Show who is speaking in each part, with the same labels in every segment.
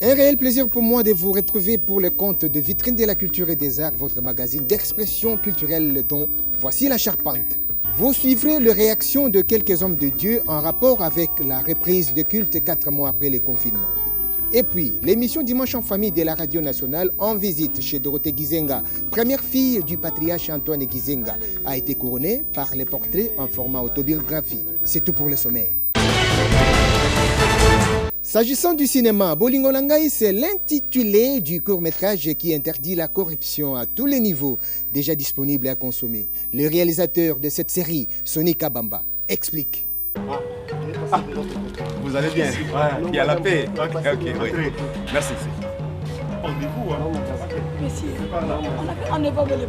Speaker 1: Un réel plaisir pour moi de vous retrouver pour le compte de Vitrine de la Culture et des Arts, votre magazine d'expression culturelle dont voici la charpente. Vous suivrez les réactions de quelques hommes de Dieu en rapport avec la reprise de culte 4 mois après le confinement. Et puis, l'émission Dimanche en famille de la Radio Nationale en visite chez Dorothée Gizenga, première fille du patriarche Antoine Gizenga, a été couronnée par les portraits en format autobiographie. C'est tout pour le sommaire. S'agissant du cinéma, Bolingo Langai, c'est l'intitulé du court-métrage qui interdit la corruption à tous les niveaux, déjà disponible à consommer. Le réalisateur de cette série, Sonny Kabamba, explique.
Speaker 2: Vous allez bien? Il y a la paix. Ok, oui. Merci. On est vous, hein?
Speaker 3: Monsieur, on n'est pas bien les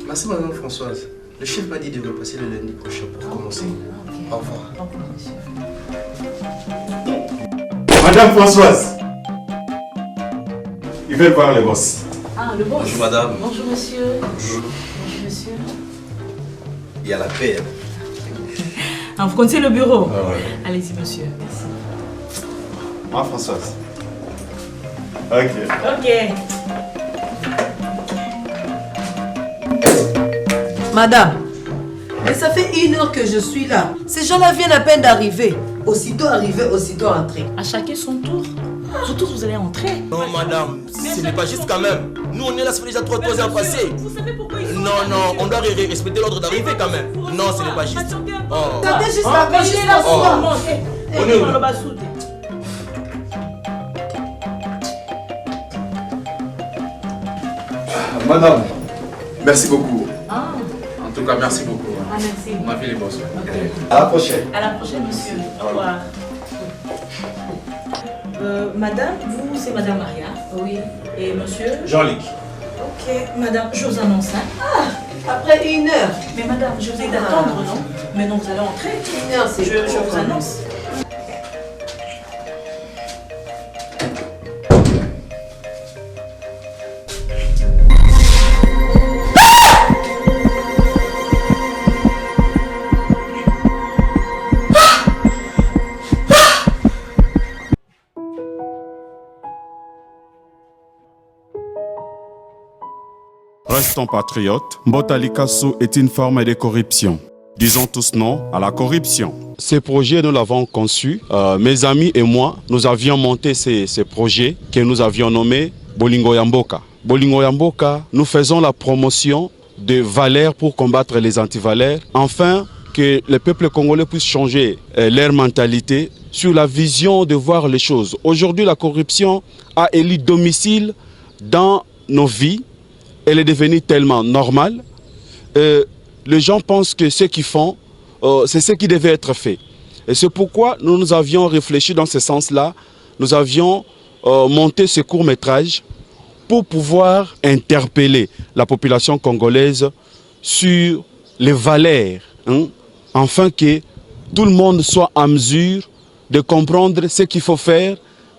Speaker 4: Merci Madame Françoise. Le chef m'a dit de repasser le lundi prochain pour commencer. Au revoir.
Speaker 2: Madame Françoise, ils veulent voir le boss.
Speaker 3: Ah, le boss.
Speaker 4: Bonjour madame.
Speaker 3: Bonjour monsieur.
Speaker 4: Bonjour.
Speaker 3: Bonjour monsieur.
Speaker 4: Il y a la paix.
Speaker 3: Ah, vous connaissez le bureau?
Speaker 4: Ah ouais.
Speaker 3: Allez-y monsieur. Merci.
Speaker 2: Moi Françoise. Ok.
Speaker 5: Madame, mais ça fait 1 heure que je suis là. Ces gens-là viennent à peine d'arriver. Aussitôt arrivé, aussitôt entré.
Speaker 3: À chacun son tour. Vous tous, vous allez entrer.
Speaker 6: Non, madame, ce n'est pas juste quand même. Nous, on est là, ça fait déjà 3 heures passées.
Speaker 3: Vous savez pourquoi ils sont
Speaker 6: Non, on doit respecter l'ordre d'arrivée quand même. Non, ce n'est pas juste.
Speaker 3: Attendez un peu.
Speaker 6: Oh.
Speaker 5: Attendez juste là, quand je suis là,
Speaker 6: On est où?
Speaker 2: Madame, merci beaucoup.
Speaker 3: Ah,
Speaker 2: En tout cas, merci beaucoup.
Speaker 3: merci.
Speaker 2: On a fait les boss.
Speaker 3: Ok.
Speaker 2: À la prochaine.
Speaker 3: À la prochaine, monsieur. Au revoir. Madame, vous, c'est Madame Maria. Oui. Et monsieur?
Speaker 2: Jean-Luc.
Speaker 3: Ok. Madame, je vous annonce. Hein.
Speaker 5: après 1 heure.
Speaker 3: Mais madame, je vous ai d'attendre, non? Mais non, vous allez entrer.
Speaker 5: 1 heure, c'est
Speaker 3: Je vous annonce.
Speaker 7: Restons patriotes, Mbotali Kassou est une forme de corruption. Disons tous non à la corruption.
Speaker 8: Ces projets, nous l'avons conçu. Mes amis et moi, nous avions monté ces projets que nous avions nommés Bolingo Yamboka. Bolingo Yamboka, nous faisons la promotion de valeurs pour combattre les antivaleurs, afin que les peuples congolais puissent changer leur mentalité sur la vision de voir les choses. Aujourd'hui, la corruption a élu domicile dans nos vies. Elle est devenue tellement normale. Les gens pensent que ce qu'ils font, c'est ce qui devait être fait. Et c'est pourquoi nous avions réfléchi dans ce sens-là. Nous avions monté ce court-métrage pour pouvoir interpeller la population congolaise sur les valeurs, afin que tout le monde soit en mesure de comprendre ce qu'il faut faire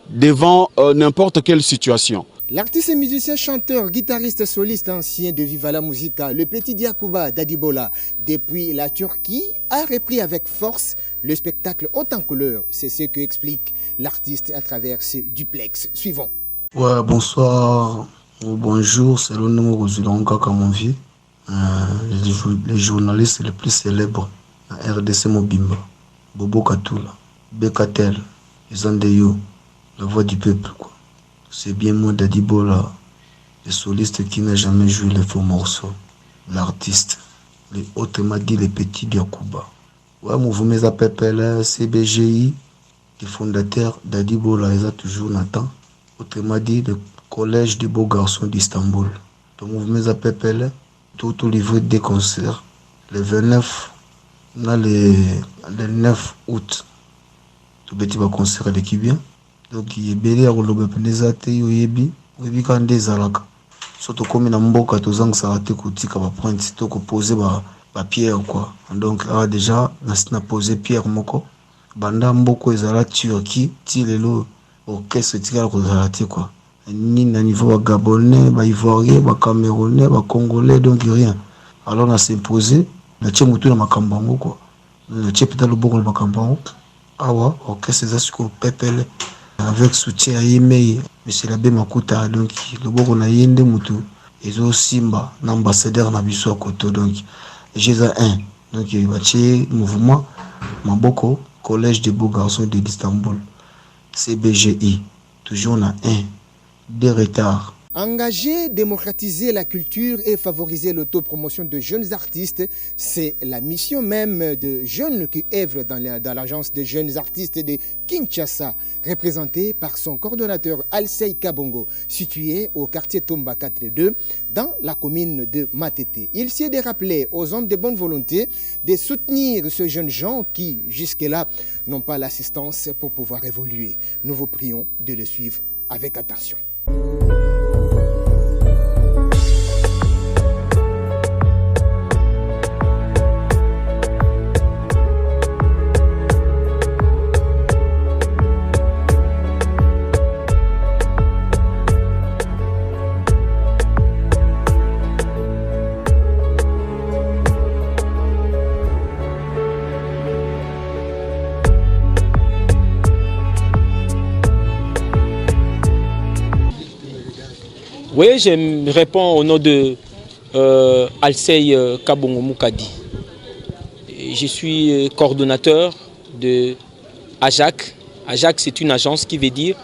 Speaker 8: devant n'importe quelle situation.
Speaker 1: L'artiste et musicien, chanteur, guitariste, soliste ancien de Viva la Musica, le petit Diakouba Dadibola, depuis la Turquie, a repris avec force le spectacle haut en couleur. C'est ce que explique l'artiste à travers ce duplex. Suivons.
Speaker 9: Ouais, bonsoir, ou bonjour, c'est le nom Rosulonga comme on vit. Les journalistes les plus célèbres, RDC Mobimba, Bobo Katoula, Bekatel, les Andeyo, la voix du peuple, quoi. C'est bien moi Dadibola, le soliste qui n'a jamais joué les faux morceaux, l'artiste, autrement dit les petits Diakouba. Ouais, mouvement PPL, CBGI, le fondateur Dadibola, ils ont toujours Nathan, autrement dit le collège des beaux garçons d'Istanbul. Le mouvement PPL, tout livré des concerts, le 29, on a le 9 août, tout petit concert de qui vient. Donc il y a belé à rolobe penezate yoyebi oyebi des alaka surtout comme na mboka tozang sarate kutika ba prendre to ko poser ba pierre quoi. Donc là déjà na poser pierre moko banda mboko ezala Turquie ti lelo orchestre tika ko zarate quoi. Ni na niveau ba gabonais ba ivoirien ba camerounais ba congolais donc rien. Alors on a s'imposé na tche mutu na makambango quoi. Na tche pita le boko na makambango Awa, orchestre Zasco Pepele, avec soutien à Yemei, M. Labé Makuta, donc le bon a Yende Moutou, et aussi l'ambassadeur Nabiso à Koto, donc GESA 1, donc il va tuer mouvement Maboko, Collège des beaux garçons d'Istanbul, CBGI, toujours on a 2 retards.
Speaker 1: Engager, démocratiser la culture et favoriser l'autopromotion de jeunes artistes, c'est la mission même de jeunes qui œuvrent dans l'agence de jeunes artistes de Kinshasa, représentée par son coordonnateur Alsei Kabongo, situé au quartier Tomba 4-2, dans la commune de Matete. Il s'est de rappeler aux hommes de bonne volonté de soutenir ces jeunes gens qui, jusque-là, n'ont pas l'assistance pour pouvoir évoluer. Nous vous prions de les suivre avec attention.
Speaker 10: Oui, je réponds au nom de Alsei Kabongo Moukadi. Je suis coordonnateur de AJAC. AJAC, c'est une agence qui veut dire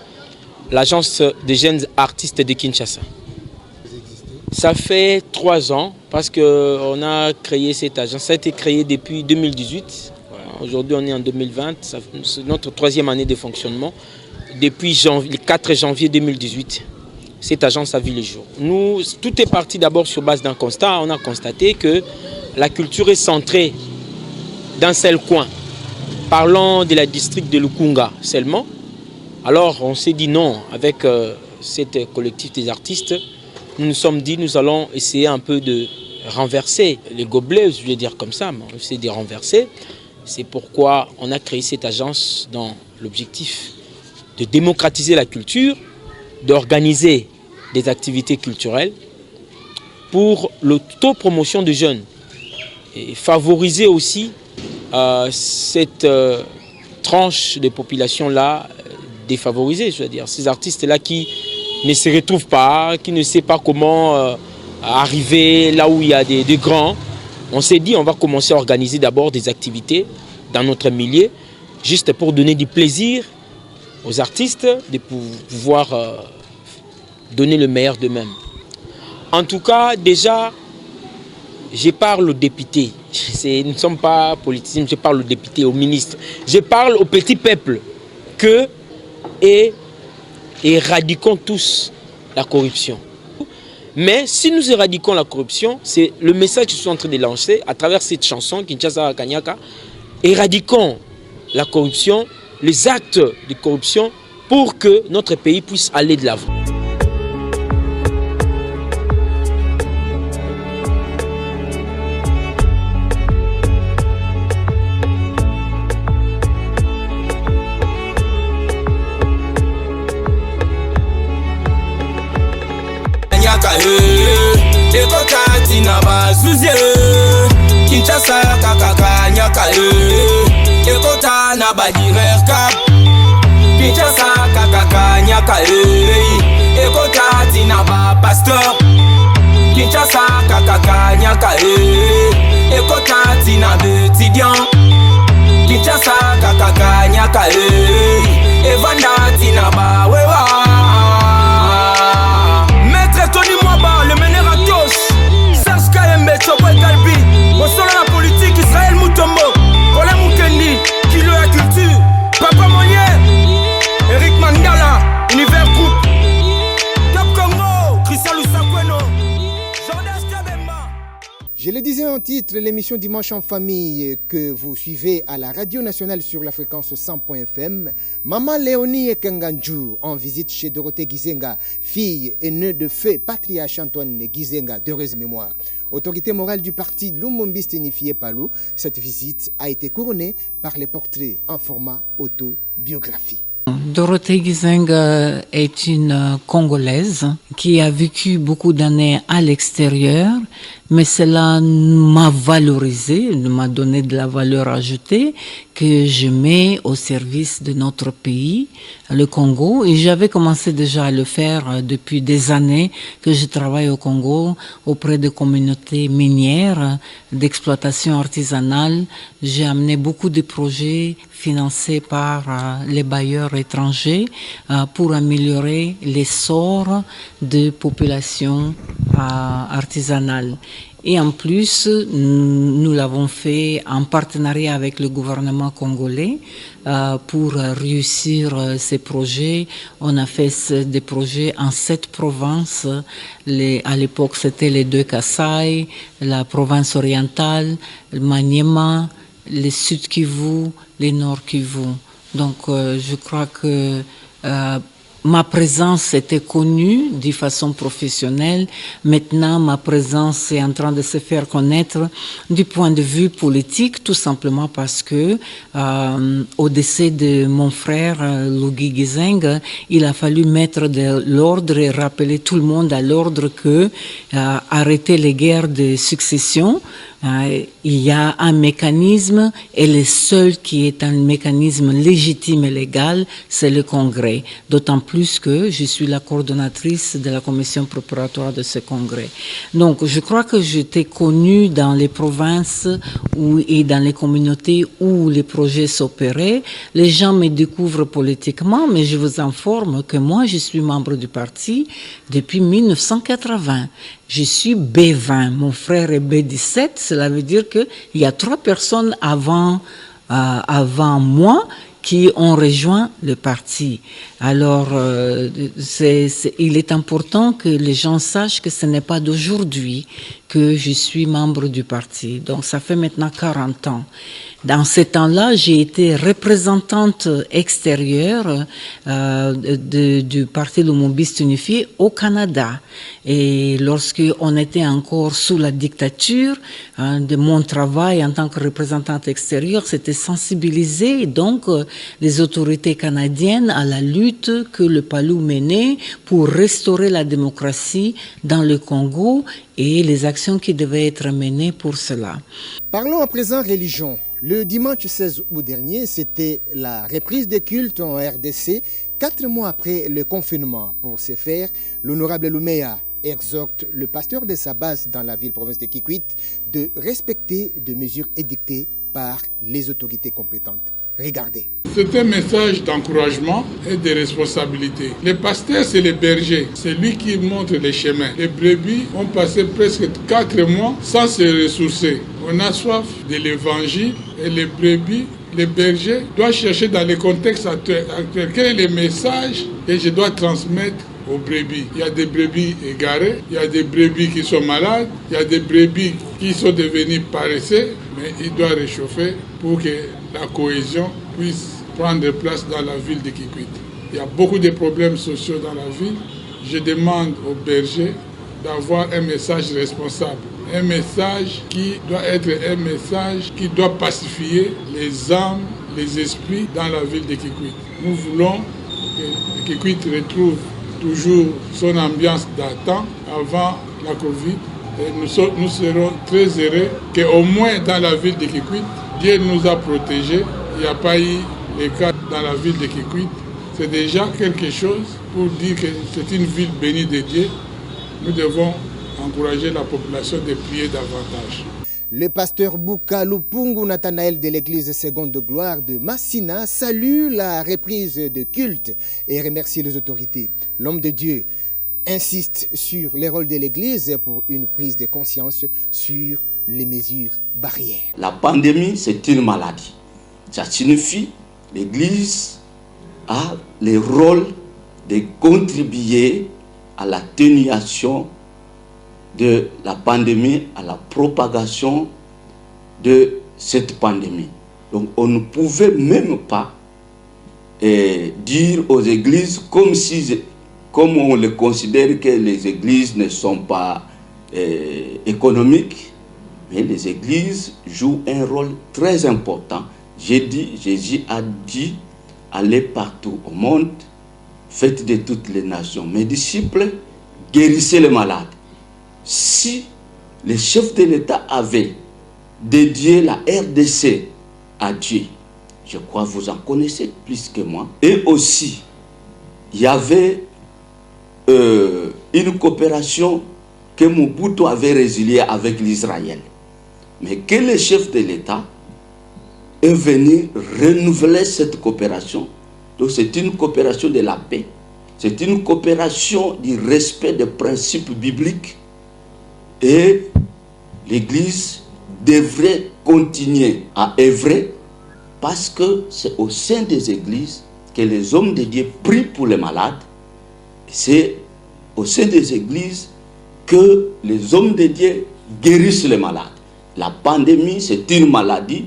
Speaker 10: l'agence des jeunes artistes de Kinshasa. Ça fait 3 ans parce qu'on a créé cette agence. Ça a été créé depuis 2018. Voilà. Aujourd'hui, on est en 2020. C'est notre 3e année de fonctionnement. Depuis le 4 janvier 2018. Cette agence a vu le jour. Nous, tout est parti d'abord sur base d'un constat. On a constaté que la culture est centrée d'un seul coin. Parlons de la district de Lukunga seulement. Alors on s'est dit non, avec cette collectif des artistes, nous nous sommes dit nous allons essayer un peu de renverser les gobelets, je vais dire comme ça, mais on essaie de renverser. C'est pourquoi on a créé cette agence dans l'objectif de démocratiser la culture, d'organiser des activités culturelles pour l'autopromotion des jeunes et favoriser aussi cette tranche de population-là défavorisée, c'est-à-dire ces artistes-là qui ne se retrouvent pas, qui ne savent pas comment arriver là où il y a des grands. On s'est dit on va commencer à organiser d'abord des activités dans notre milieu, juste pour donner du plaisir aux artistes de pouvoir donner le meilleur d'eux-mêmes. En tout cas, déjà, je parle aux députés. Nous ne sommes pas politiciens, je parle aux députés, aux ministres. Je parle au petit peuple que éradiquons tous la corruption. Mais si nous éradiquons la corruption, c'est le message que je suis en train de lancer à travers cette chanson, Kinshasa Kanyaka. Éradiquons la corruption, les actes de corruption pour que notre pays puisse aller de l'avant.
Speaker 6: Kinshasa kakaka nyaka ekota na badirer kap Kinshasa kakaka nyaka ekota tina ba pasteur Kinshasa kakaka nyaka ekota tina étudiant Kinshasa kakaka nyaka evanda tina ba wewa Maître Tony Mwaba le meneur à tous Serge Kayembe Chobwe Kalbi au sol de la politique, Israël Moutombo, Colin Moukendi, Kilo la culture, Papa Monier, Eric Mandala, Univers Group, Top Congo, Christian Lusakweno, Jordan Skabemba.
Speaker 1: Je le disais en titre, l'émission Dimanche en famille que vous suivez à la radio nationale sur la fréquence 100.fm. Maman Léonie Ekenganjou en visite chez Dorothée Gizenga, fille et nœud de feu patriarche Antoine Gizenga, d'heureuse mémoire. Autorité morale du parti Lumumbi Stenifié Palou, cette visite a été couronnée par les portraits en format autobiographie.
Speaker 11: Dorothée Gizenga est une Congolaise qui a vécu beaucoup d'années à l'extérieur, mais cela m'a valorisé, m'a donné de la valeur ajoutée que je mets au service de notre pays, le Congo. Et j'avais commencé déjà à le faire depuis des années que je travaille au Congo auprès de communautés minières, d'exploitation artisanale. J'ai amené beaucoup de projets financés par les bailleurs étrangers pour améliorer l'essor de populations artisanales. Et en plus, nous l'avons fait en partenariat avec le gouvernement congolais pour réussir ces projets. On a fait des projets en 7 provinces. À l'époque, c'était les 2 Kasaï, la province orientale, le Maniema, le Sud Kivu, le Nord Kivu. Donc, je crois que ma présence était connue de façon professionnelle. Maintenant, ma présence est en train de se faire connaître du point de vue politique, tout simplement parce que au décès de mon frère Lugui Gizeng, il a fallu mettre de l'ordre et rappeler tout le monde à l'ordre que arrêter les guerres de succession. Il y a un mécanisme et le seul qui est un mécanisme légitime et légal, c'est le Congrès. D'autant plus que je suis la coordonnatrice de la commission préparatoire de ce Congrès. Donc, je crois que j'étais connue dans les provinces et dans les communautés où les projets s'opéraient. Les gens me découvrent politiquement, mais je vous informe que moi, je suis membre du parti depuis 1980. Je suis B20, mon frère est B17, cela veut dire qu'il y a 3 personnes avant moi qui ont rejoint le parti. Alors, il est important que les gens sachent que ce n'est pas d'aujourd'hui que je suis membre du parti. Donc, ça fait maintenant 40 ans. Dans ces temps-là, j'ai été représentante extérieure du Parti Lumumbiste Unifié au Canada. Et lorsqu'on était encore sous la dictature, de mon travail en tant que représentante extérieure, c'était sensibiliser donc les autorités canadiennes à la lutte que le PALU menait pour restaurer la démocratie dans le Congo et les actions qui devaient être menées pour cela.
Speaker 1: Parlons à présent religion. Le dimanche 16 août dernier, c'était la reprise des cultes en RDC, 4 mois après le confinement. Pour ce faire, l'honorable Louméa exhorte le pasteur de sa base dans la ville-province de Kikwit de respecter des mesures édictées par les autorités compétentes. Regardez.
Speaker 12: C'est un message d'encouragement et de responsabilité. Le pasteur, c'est le berger. C'est lui qui montre les chemins. Les brebis ont passé presque 4 mois sans se ressourcer. On a soif de l'évangile et les brebis, les bergers doivent chercher dans le contexte actuel quel est le message que je dois transmettre aux brebis. Il y a des brebis égarées, il y a des brebis qui sont malades, il y a des brebis qui sont devenus paresseux, mais il doit réchauffer pour que la cohésion puisse prendre place dans la ville de Kikwit. Il y a beaucoup de problèmes sociaux dans la ville. Je demande aux bergers d'avoir un message responsable. Un message qui doit être un message qui doit pacifier les âmes, les esprits dans la ville de Kikwit. Nous voulons que Kikwit retrouve toujours son ambiance d'antan avant la Covid. Et nous serons très heureux qu'au moins dans la ville de Kikwit, Dieu nous a protégés. Il n'y a pas eu les cas dans la ville de Kikwit. C'est déjà quelque chose pour dire que c'est une ville bénie de Dieu. Nous devons encourager la population de prier davantage.
Speaker 1: Le pasteur Bouka Lupungu Nathanaël de l'église Seconde de Gloire de Massina salue la reprise de culte et remercie les autorités. L'homme de Dieu insiste sur le rôle de l'église pour une prise de conscience sur les mesures barrières.
Speaker 13: La pandémie, c'est une maladie. Ça signifie que l'église a le rôle de contribuer à l'atténuation de la pandémie, à la propagation de cette pandémie. Donc on ne pouvait même pas dire aux églises comme on le considère que les églises ne sont pas économiques, mais les églises jouent un rôle très important. Jésus a dit, allez partout au monde, faites de toutes les nations mes disciples, guérissez les malades. Si les chefs de l'État avaient dédié la RDC à Dieu. Je crois que vous en connaissez plus que moi. Et aussi, il y avait une coopération que Mobutu avait résiliée avec l'Israël. Mais que le chef de l'État est venu renouveler cette coopération. Donc c'est une coopération de la paix. C'est une coopération du respect des principes bibliques. Et l'Église devrait continuer à œuvrer parce que c'est au sein des églises que les hommes de Dieu prient pour les malades. C'est au sein des églises que les hommes de Dieu guérissent les malades. La pandémie, c'est une maladie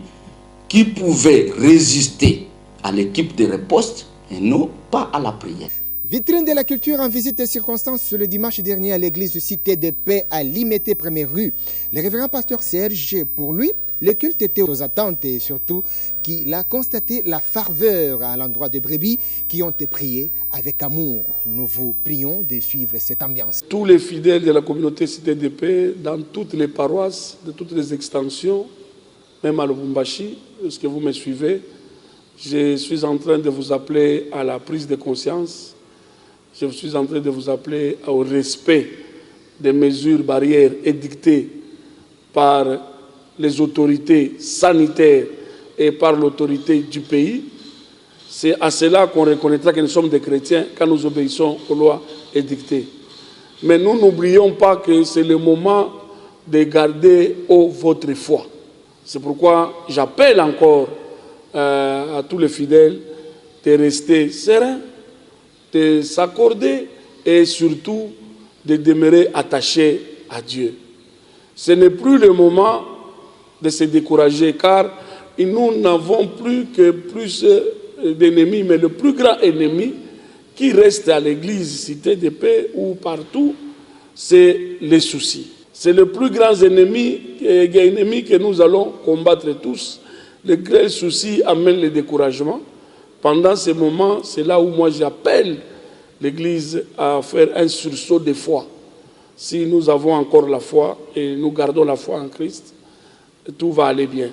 Speaker 13: qui pouvait résister à l'équipe de riposte et non pas à la prière.
Speaker 1: Vitrine de la culture en visite de circonstance le dimanche dernier à l'église Cité de Paix à Limité, première rue. Le révérend pasteur Serge, pour lui, le culte était aux attentes et surtout qu'il a constaté la ferveur à l'endroit de brebis qui ont prié avec amour. Nous vous prions de suivre cette ambiance.
Speaker 12: Tous les fidèles de la communauté Cité de Paix, dans toutes les paroisses, de toutes les extensions, même à Lubumbashi, est-ce que vous me suivez? Je suis en train de vous appeler à la prise de conscience. Je suis en train de vous appeler au respect des mesures barrières édictées par les autorités sanitaires et par l'autorité du pays. C'est à cela qu'on reconnaîtra que nous sommes des chrétiens quand nous obéissons aux lois édictées. Mais nous n'oublions pas que c'est le moment de garder haut votre foi. C'est pourquoi j'appelle encore à tous les fidèles de rester sereins, de s'accorder et surtout de demeurer attachés à Dieu. Ce n'est plus le moment de se décourager car nous n'avons plus que plus d'ennemis, mais le plus grand ennemi qui reste à l'église Cité de Paix ou partout, c'est les soucis. C'est le plus grand ennemi que nous allons combattre tous. Le grand souci amène le découragement. Pendant ces moments, c'est là où moi j'appelle l'Église à faire un sursaut de foi. Si nous avons encore la foi et nous gardons la foi en Christ, tout va aller bien.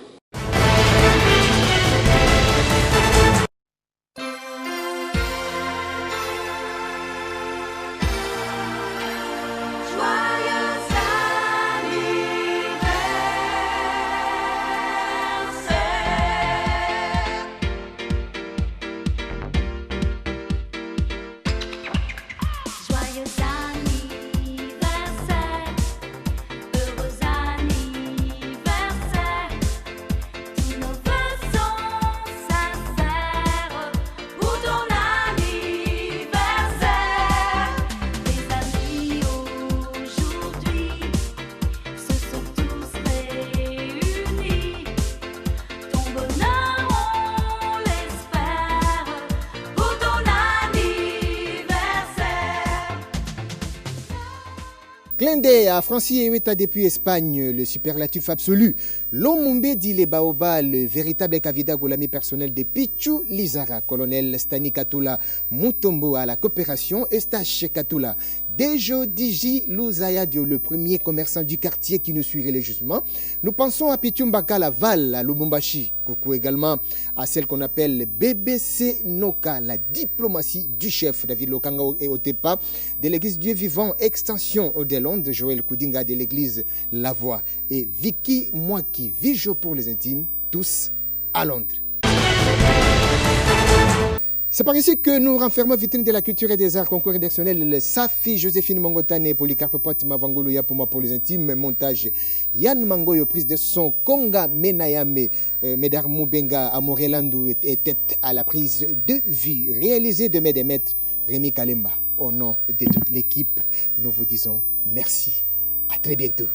Speaker 1: Clin d'œil à Francis Eweta depuis Espagne, le superlatif absolu. L'Omumbe dit les Baobas, le véritable Kavida Goulami personnel de Pichu Lizara, colonel Stani Katula Mutombo à la coopération, Eustache Katula. Dejo Diji Luzayadio, le premier commerçant du quartier qui nous suit religieusement. Nous pensons à Pichumbaka Laval, à Lubumbashi. Coucou également à celle qu'on appelle BBC Noka, la diplomatie du chef David Lokanga et Otepa de l'église Dieu Vivant, extension de Londres, Joël Koudinga de l'église La Voix et Vicky Mwaki, Vijo pour les intimes, tous à Londres. C'est par ici que nous renfermons vitrine de la culture et des arts, concours rédactionnel Safi, Joséphine Mongotane, Polycarpe Pote, Mavangolo Yapuma pour les intimes, montage Yann Mangoyo, prise de son Konga Menayame, Médar Moubenga, Amorelandou et tête à la prise de vue, réalisé de mes maîtres Rémi Kalemba. Au nom de toute l'équipe, nous vous disons merci. À très bientôt.